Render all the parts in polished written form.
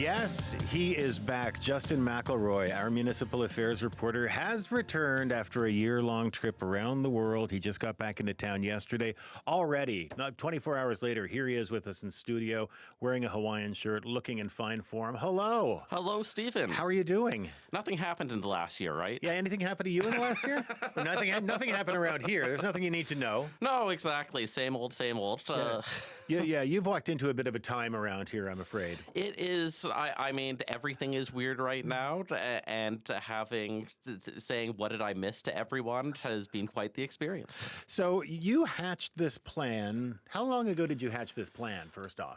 Yes, he is back. Justin McElroy, our municipal affairs reporter, has returned after a year-long trip around the world. He just got back into town yesterday. Already, not 24 hours later, here he is with us in studio, wearing a Hawaiian shirt, looking in fine form. Hello. Hello, Stephen. How are you doing? Nothing happened in the last year, right? Yeah, anything happened to you in the last year? Well, nothing happened around here. There's nothing you need to know. No, exactly. Same old, same old. Yeah, you've walked into a bit of a time around here, I'm afraid. It is, I mean, everything is weird right now, and saying what did I miss to everyone has been quite the experience. So you hatched this plan. How long ago did you hatch this plan, first off?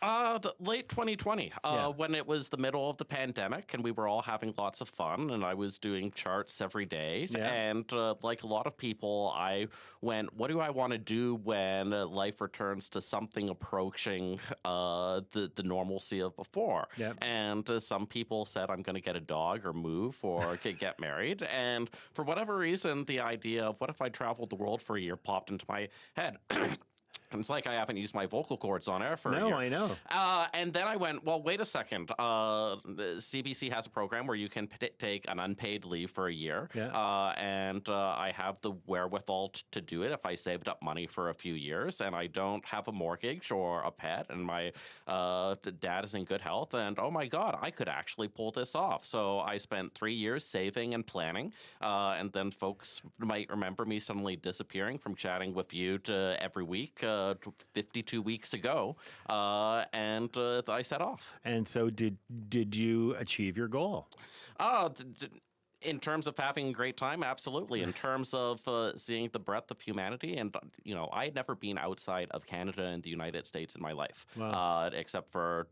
Late 2020, when it was the middle of the pandemic, and we were all having lots of fun, and I was doing charts every day. Yeah. And like a lot of people, I went, what do I want to do when life returns to something approaching the normalcy of before? Yep. And some people said, I'm going to get a dog or move or get married. And for whatever reason, the idea of what if I traveled the world for a year popped into my head. It's like I haven't used my vocal cords on air for a year. No, I know. And then I went, well, wait a second. The CBC has a program where you can take an unpaid leave for a year. Yeah. And I have the wherewithal to do it if I saved up money for a few years and I don't have a mortgage or a pet and my dad is in good health. And, oh, my God, I could actually pull this off. So I spent 3 years saving and planning. And then folks might remember me suddenly disappearing from chatting with you to every week. 52 weeks ago, and I set off. And so did you achieve your goal? In terms of having a great time, absolutely. In terms of seeing the breadth of humanity, and I had never been outside of Canada and the United States in my life, Wow. except for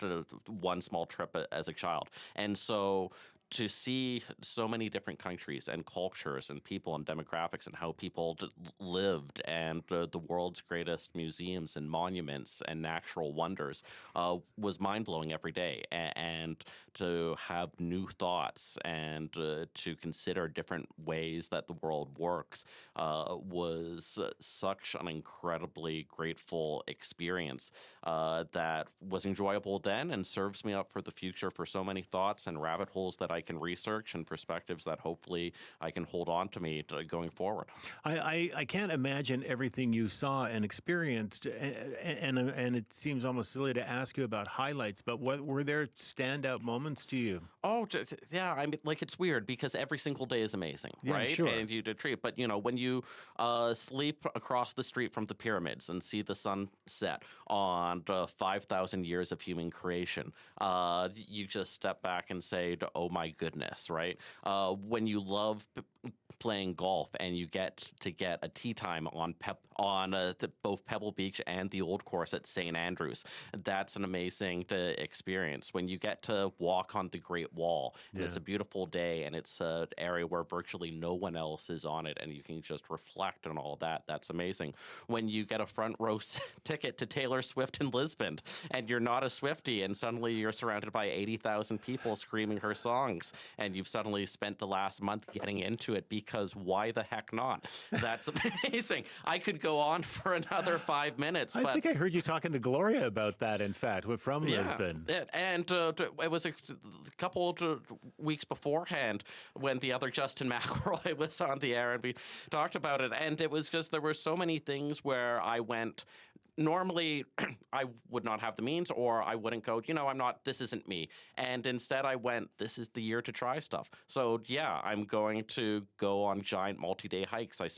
one small trip as a child. And so to see so many different countries and cultures and people and demographics and how people lived and the world's greatest museums and monuments and natural wonders was mind-blowing every day. And to have new thoughts and to consider different ways that the world works was such an incredibly grateful experience that was enjoyable then and serves me up for the future for so many thoughts and rabbit holes that I can research and perspectives that hopefully I can hold on to me going forward. I can't imagine everything you saw and experienced, and it seems almost silly to ask you about highlights, but what were there standout moments to you? Oh, yeah. I mean, like, it's weird because every single day is amazing, Yeah, right? sure. And you treat. But, when you sleep across the street from the pyramids and see the sun set on 5,000 years of human creation, you just step back and say, oh, my goodness, right? When you love playing golf and you get a tee time on both Pebble Beach and the old course at St. Andrews, that's an amazing experience. When you get to walk on the Great Wall and it's a beautiful day and it's an area where virtually no one else is on it and you can just reflect on all that, that's amazing. When you get a front row ticket to Taylor Swift in Lisbon and you're not a Swiftie and suddenly you're surrounded by 80,000 people screaming her songs and you've suddenly spent the last month getting into it because why the heck not? That's amazing. I could go on for another 5 minutes. I think I heard you talking to Gloria about that, in fact, from Lisbon. And it was a couple of weeks beforehand when the other Justin McElroy was on the air and we talked about it. And it was just, there were so many things where I went, normally I would not have the means or I wouldn't go, this isn't me. And instead I went, this is the year to try stuff. So yeah, I'm going to go on giant multi-day hikes. I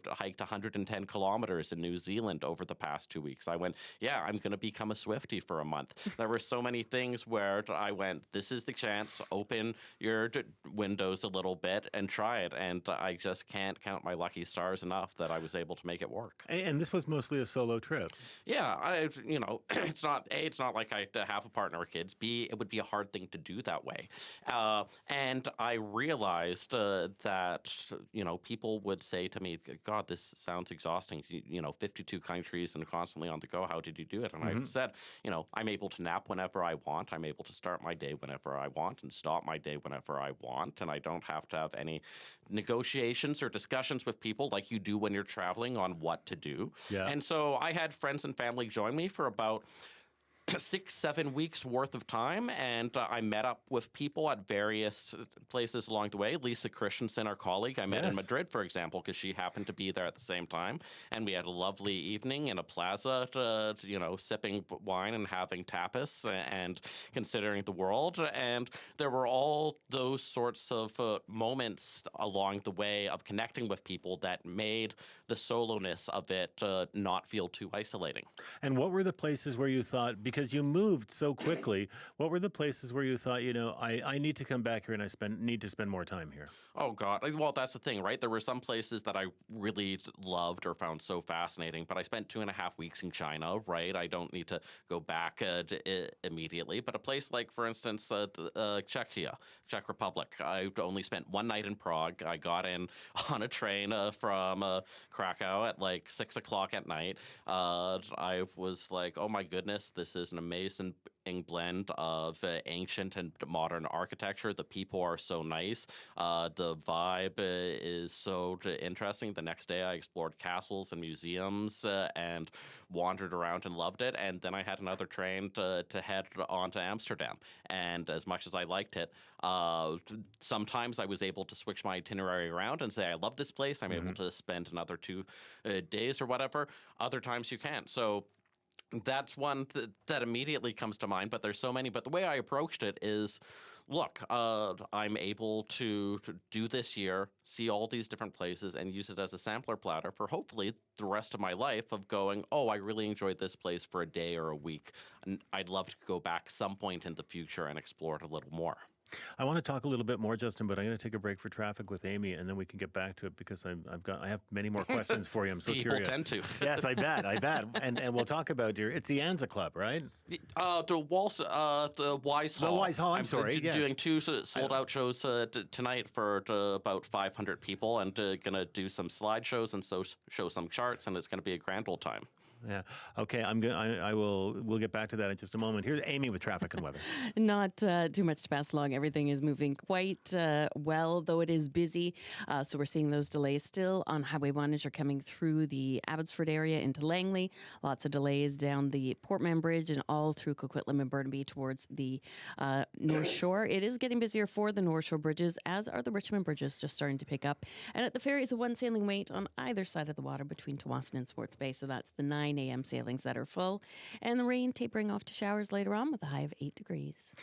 hiked 110 kilometers in New Zealand over the past 2 weeks. I went, I'm going to become a Swiftie for a month. There were so many things where I went, this is the chance, open your windows a little bit and try it. And I just can't count my lucky stars enough that I was able to make it work. And this was mostly a solo trip. Yeah, it's not like I have a partner or kids. B, it would be a hard thing to do that way. And I realized that, people would say to me, God, this sounds exhausting. 52 countries and constantly on the go. How did you do it? And I said, I'm able to nap whenever I want. I'm able to start my day whenever I want and stop my day whenever I want. And I don't have to have any negotiations or discussions with people like you do when you're traveling on what to do. Yeah. And so I had friends and family join me for about 6-7 weeks worth of time, and I met up with people at various places along the way. Lisa Christensen, our colleague, I met in Yes. Madrid, for example, because she happened to be there at the same time, and we had a lovely evening in a plaza, sipping wine and having tapas and considering the world. And there were all those sorts of moments along the way of connecting with people that made the soloness of it not feel too isolating. And what were the places where you thought, because you moved so quickly, what were the places where you thought, I need to come back here and need to spend more time here? Oh, God. Well, that's the thing, right? There were some places that I really loved or found so fascinating, but I spent 2.5 weeks in China, right? I don't need to go back immediately. But a place like, for instance, Czechia, Czech Republic, I only spent one night in Prague. I got in on a train from Krakow at like 6 o'clock at night. I was like, oh my goodness, this is an amazing blend of ancient and modern architecture. The people are so nice. The vibe is so interesting. The next day I explored castles and museums and wandered around and loved it. And then I had another train to head on to Amsterdam. And as much as I liked it, sometimes I was able to switch my itinerary around and say, I love this place. I'm able to spend another 2 days or whatever. Other times you can't. So that's one that immediately comes to mind, but there's so many. But the way I approached it is, look, I'm able to do this year, see all these different places, and use it as a sampler platter for hopefully the rest of my life of going, oh, I really enjoyed this place for a day or a week. And I'd love to go back some point in the future and explore it a little more. I want to talk a little bit more, Justin, but I'm going to take a break for traffic with Amy, and then we can get back to it because I have many more questions for you. I'm so People curious. tend to. Yes, I bet. And we'll talk about it's the Anza Club, right? The Wise Hall. The Wise Hall. I'm sorry. Yes. Doing 2 sold-out shows tonight for about 500 people, and going to do some slideshows and show some charts, and it's going to be a grand old time. Yeah. Okay. We'll get back to that in just a moment. Here's Amy with traffic and weather. Not too much to pass along. Everything is moving quite well, though it is busy. So we're seeing those delays still on Highway 1 as you're coming through the Abbotsford area into Langley. Lots of delays down the Portman Bridge and all through Coquitlam and Burnaby towards the North Shore. It is getting busier for the North Shore bridges, as are the Richmond bridges, just starting to pick up. And at the ferries, a one sailing wait on either side of the water between Tawasin and Sports Bay. So that's the 9 a.m. sailings that are full, and the rain tapering off to showers later on with a high of 8 degrees.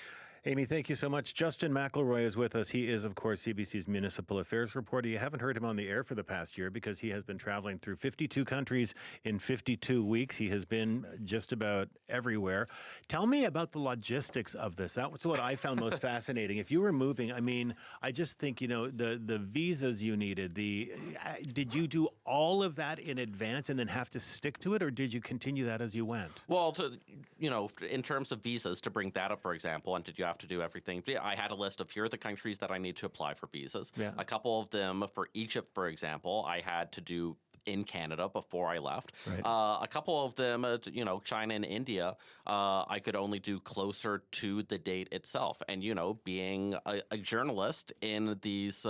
Amy, thank you so much. Justin McElroy is with us. He is, of course, CBC's municipal affairs reporter. You haven't heard him on the air for the past year because he has been traveling through 52 countries in 52 weeks. He has been just about everywhere. Tell me about the logistics of this. That's what I found most fascinating. If you were moving, I just think, the visas you needed, did you do all of that in advance and then have to stick to it, or did you continue that as you went? Well, in terms of visas, to bring that up, for example, and did you have to do everything? I had a list of here are the countries that I need to apply for visas. Yeah. A couple of them for Egypt, for example, I had to do in Canada before I left. Right. A couple of them, China and India, I could only do closer to the date itself. And, being a journalist in these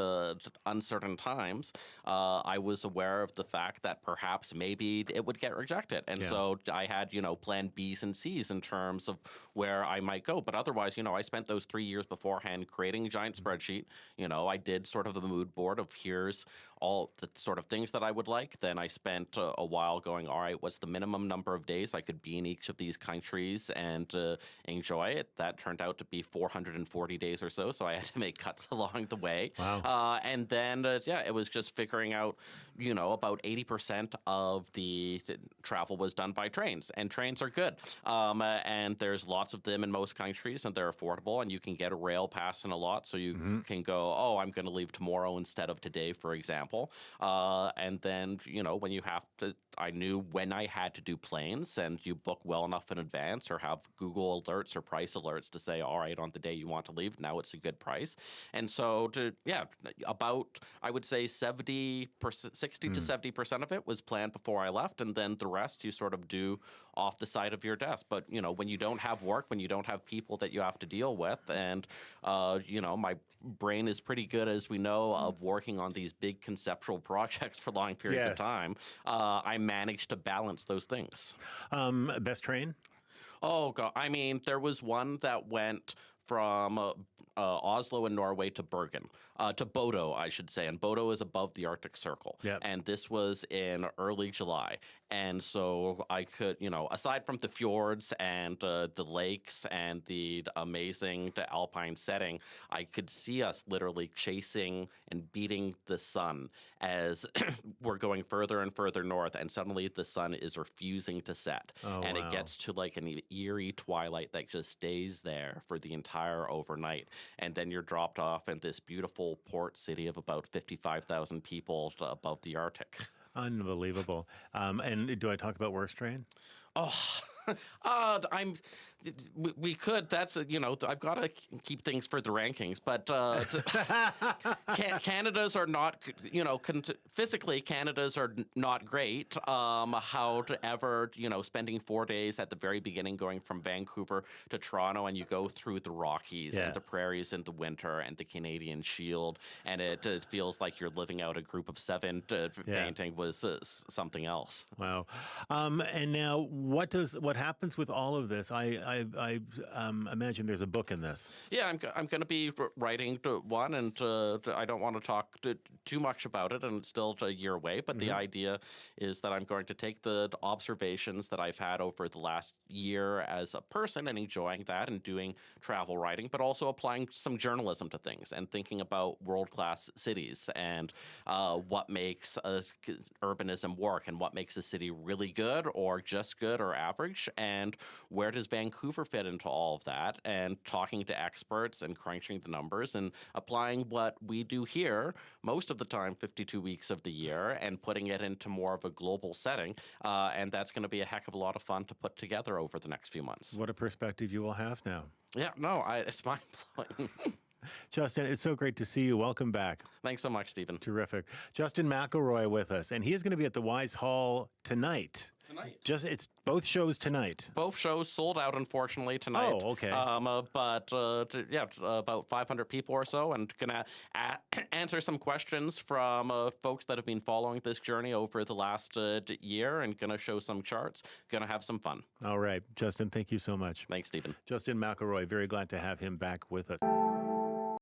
uncertain times, I was aware of the fact that perhaps maybe it would get rejected. And so I had, plan Bs and Cs in terms of where I might go. But otherwise, I spent those 3 years beforehand creating a giant spreadsheet. I did sort of a mood board of here's all the sort of things that I would like. Then I spent a while going, all right, what's the minimum number of days I could be in each of these countries and enjoy it? That turned out to be 440 days or so, so I had to make cuts along the way. Wow. And then, it was just figuring out, about 80% of the travel was done by trains, and trains are good. And there's lots of them in most countries, and they're affordable, and you can get a rail pass in a lot, so you can go, oh, I'm going to leave tomorrow instead of today, for example. And then, when you have to, I knew when I had to do planes, and you book well enough in advance or have Google alerts or price alerts to say, all right, on the day you want to leave, now it's a good price. And so, about, I would say 60 to 70% of it was planned before I left, and then the rest you sort of do off the side of your desk. But, when you don't have work, when you don't have people that you have to deal with, and, my brain is pretty good, as we know, of working on these big conceptual projects for long periods of time, I managed to balance those things. Best train? Oh god! I mean, there was one that went from Oslo in Norway to Bergen, to Bodo, I should say, and Bodo is above the Arctic Circle. Yep. And this was in early July, and so I could, aside from the fjords and the lakes and the amazing alpine setting, I could see us literally chasing and beating the sun as we're going further and further north, and suddenly the sun is refusing to set. Oh, And wow. it gets to like an eerie twilight that just stays there for the entire overnight. And then you're dropped off in this beautiful port city of about 55,000 people above the Arctic. Unbelievable. And do I talk about worst train? Oh, I'm. We could. That's I've got to keep things for the rankings, but Canada's are not. Physically, Canada's are not great. However, spending 4 days at the very beginning, going from Vancouver to Toronto, and you go through the Rockies Yeah. and the prairies in the winter and the Canadian Shield, and it feels like you're living out a Group of Seven painting was something else. Wow. And now, what happens with all of this? I imagine there's a book in this. Yeah, I'm going to be writing one, and I don't want to talk too much about it, and it's still a year away. But the idea is that I'm going to take the observations that I've had over the last year as a person and enjoying that and doing travel writing, but also applying some journalism to things and thinking about world-class cities and what makes urbanism work and what makes a city really good or just good or average, and where does Vancouver fit into all of that, and talking to experts and crunching the numbers and applying what we do here most of the time 52 weeks of the year and putting it into more of a global setting, and that's going to be a heck of a lot of fun to put together over the next few months. What a perspective you will have now. Yeah, no, it's mind-blowing. Justin, it's so great to see you. Welcome back. Thanks so much, Stephen. Terrific. Justin McElroy with us, and he is going to be at the Wise Hall tonight. Tonight. It's both shows tonight. Both shows sold out, unfortunately, tonight. Oh, okay. About 500 people or so, and gonna answer some questions from folks that have been following this journey over the last year, and gonna show some charts. Gonna have some fun. All right. Justin, thank you so much. Thanks, Stephen. Justin McElroy, very glad to have him back with us.